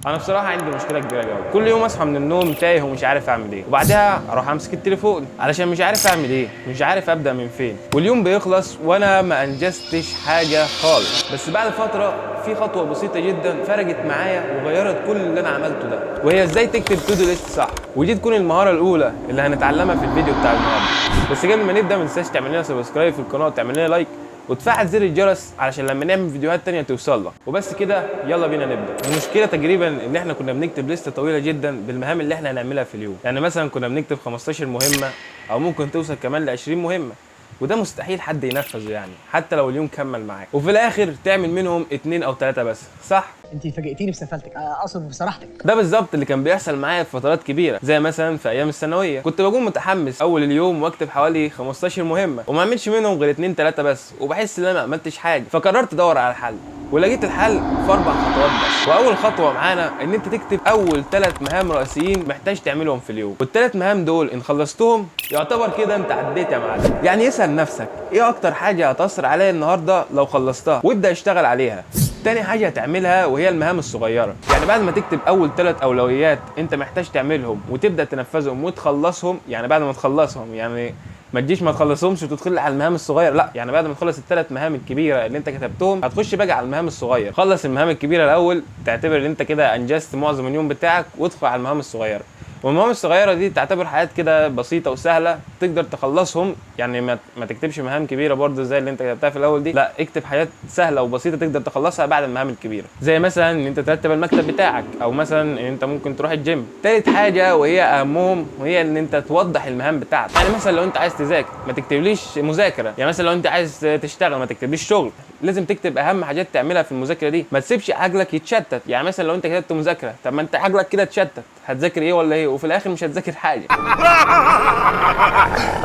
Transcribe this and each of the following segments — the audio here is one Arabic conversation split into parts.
انا بصراحه عندي مشكله كبيره قوي. كل يوم اصحى من النوم تايه ومش عارف اعمل ايه، وبعدها اروح امسك التليفون علشان مش عارف اعمل ايه، مش عارف ابدا من فين، واليوم بيخلص وانا ما انجزتش حاجه خالص. بس بعد فتره في خطوه بسيطه جدا فرقت معايا وغيرت كل اللي انا عملته ده، وهي ازاي تكتب تو دو ليست صح. ودي تكون المهاره الاولى اللي هنتعلمها في الفيديو بتاع النهارده. بس قبل ما نبدا ما تنساش تعمل لنا سبسكرايب في القناه وتعمل لنا لايك وتفعل زر الجرس علشان لما نعمل فيديوهات تانية توصل لك. وبس كده يلا بينا نبدا. المشكله تقريبا ان احنا كنا بنكتب لسته طويله جدا بالمهام اللي احنا هنعملها في اليوم. يعني مثلا كنا بنكتب 15 مهمه او ممكن توصل كمان ل 20 مهمه، وده مستحيل حد ينفذه يعني حتى لو اليوم كمل معاك، وفي الاخر تعمل منهم 2 أو 3 بس، صح؟ انت فاجئتيني بسفالتك، اقصد بصراحتك. ده بالظبط اللي كان بيحصل معايا في فترات كبيره، زي مثلا في ايام الثانويه كنت بكون متحمس اول اليوم واكتب حوالي 15 مهمه وما اعملش منهم غير 2 3 بس، وبحس ان انا ما عملتش حاجه. فقررت ادور على الحل، ولقيت الحل في 4 خطوات بس. واول خطوه معانا ان انت تكتب اول 3 مهام رئيسيين محتاج تعملهم في اليوم، والثلاث مهام دول ان خلصتهم يعتبر كده انت عديت يا معلم. يعني اسال نفسك ايه اكتر حاجه هتاثر عليا النهارده لو خلصتها، وابدا اشتغل عليها. تاني حاجة هتعملها وهي المهام الصغيرة، يعني بعد ما تكتب أول 3 أولويات أنت محتاج تعملهم وتبدأ تنفذهم وتخلصهم، يعني بعد ما تخلصهم يعني ما تجيش ما تخلصهمش وتدخل على المهام الصغيره، لا، يعني بعد ما تخلص ال3 مهام الكبيره اللي انت كتبتهم هتخش بقى على المهام الصغيره. خلص المهام الكبيره الاول، تعتبر ان انت كده انجزت معظم اليوم بتاعك، وادخل على المهام الصغيره. والمهام الصغيره دي تعتبر حاجات كده بسيطه وسهله تقدر تخلصهم، يعني ما تكتبش مهام كبيره برضه زي اللي انت كتبتها في الاول دي، لا، اكتب حاجات سهله وبسيطه تقدر تخلصها بعد المهام الكبيره، زي مثلا ان انت ترتب المكتب بتاعك، او مثلا ان انت ممكن تروح الجيم. تالت حاجه وهي اهمهم وهي ان انت توضح المهام بتاعتك. يعني مثلا لو انت عايز تذاكر ما تكتبليش مذاكره، يعني مثلا لو انت عايز تشتغل ما تكتبليش شغل. لازم تكتب اهم حاجات تعملها في المذاكره دي، ما تسيبش عقلك يتشتت. يعني مثلا لو انت كتبت مذاكره، طب ما انت عقلك كده اتشتت، هتذاكر ايه ولا ايه، وفي الاخر مش هتذاكر حاجه.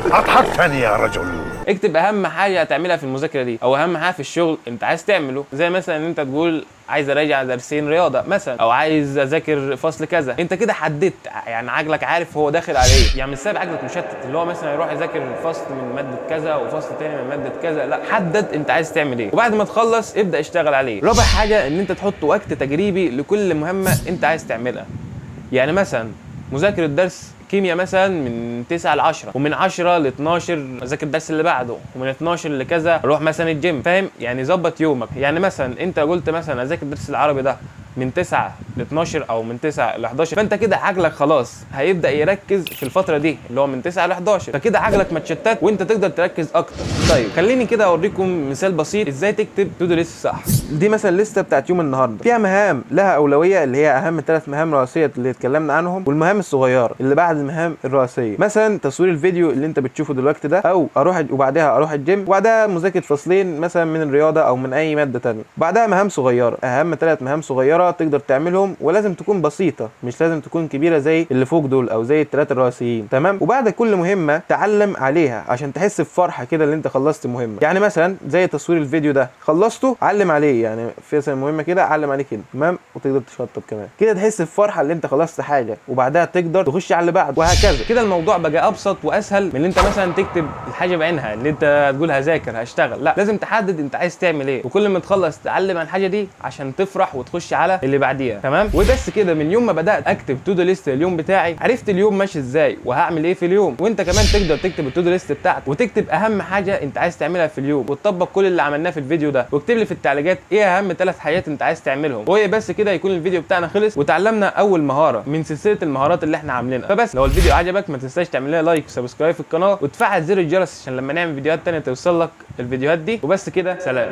اضحكتني يا رجل. اكتب اهم حاجه هتعملها في المذاكره دي، او اهم حاجه في الشغل انت عايز تعمله، زي مثلا ان انت تقول عايز اراجع درسين رياضه مثلا، او عايز اذاكر فصل كذا. انت كده حددت، يعني عقلك عارف هو داخل على ايه، يعني مش سايب عقلك مشتت اللي هو مثلا يروح يذاكر فصل من ماده كذا وفصل تاني من ماده كذا، لا، حدد انت عايز تعمل ايه، وبعد ما تخلص ابدا اشتغل عليه. رابع حاجه ان انت تحط وقت تجريبي لكل مهمه انت عايز تعملها. يعني مثلا مذاكره درس كيمياء مثلا من 9 ل 10، ومن 10 ل 12 اذاكر الدرس اللي بعده، ومن 12 لكذا اروح مثلا الجيم، فاهم؟ يعني ظبط يومك. يعني مثلا انت قلت مثلا اذاكر الدرس العربي ده من 9 ل 12 او من 9 ل 11، فانت كده عقلك خلاص هيبدا يركز في الفتره دي اللي هو من 9 ل 11، فكده عقلك ما اتشتت وانت تقدر تركز اكتر. طيب خليني كده اوريكم مثال بسيط ازاي تكتب تو دو ليست صح. دي مثلا لسته بتاعت يوم النهارده، فيها مهام لها اولويه اللي هي اهم 3 مهام رئيسيه اللي اتكلمنا عنهم، والمهام الصغيره اللي بعد المهام الرئيسيه، مثلا تصوير الفيديو اللي انت بتشوفه دلوقتي ده، او اروح وبعدها اروح الجيم، وبعدها مذاكره فصلين مثلا من الرياضه او من اي ماده ثانيه. بعدها مهام صغيره، اهم 3 مهام صغيره تقدر تعملهم، ولازم تكون بسيطه، مش لازم تكون كبيره زي اللي فوق دول او زي ال3 الرئيسيين، تمام؟ وبعد كل مهمه تعلم عليها عشان تحس بفرحه كده اللي انت خلصت مهمه. يعني مثلا زي تصوير الفيديو ده خلصته، علم عليه، يعني في مثلا مهمه كده علم عليه كده، تمام؟ وتقدر تشطب كمان كده، تحس بفرحه اللي انت خلصت حاجه، وبعدها تقدر تخش على اللي بعده، وهكذا. كده الموضوع بقى ابسط واسهل من اللي انت مثلا تكتب الحاجه بعينها اللي انت تقول هذاكر هشتغل، لا، لازم تحدد انت عايز تعمل ايه، وكل ما تخلص تعلم عن الحاجه دي عشان تفرح وتخش على اللي بعديها، تمام؟ وبس كده. من يوم ما بدات اكتب تو دو ليست اليوم بتاعي عرفت اليوم ماشي ازاي وهعمل ايه في اليوم. وانت كمان تقدر تكتب التو دو ليست بتاعتك وتكتب اهم حاجه انت عايز تعملها في اليوم، وتطبق كل اللي عملناه في الفيديو ده، واكتب لي في التعليقات ايه اهم 3 حاجات انت عايز تعملهم. وهي بس كده يكون الفيديو بتاعنا خلص وتعلمنا اول مهاره من سلسله المهارات اللي احنا عاملينها. فبس لو الفيديو عجبك ما تنساش تعمل لنا لايك وسبسكرايب في القناه وتفعل زر الجرس عشان لما نعمل فيديوهات تانية توصل لك الفيديوهات دي. وبس كده، سلام.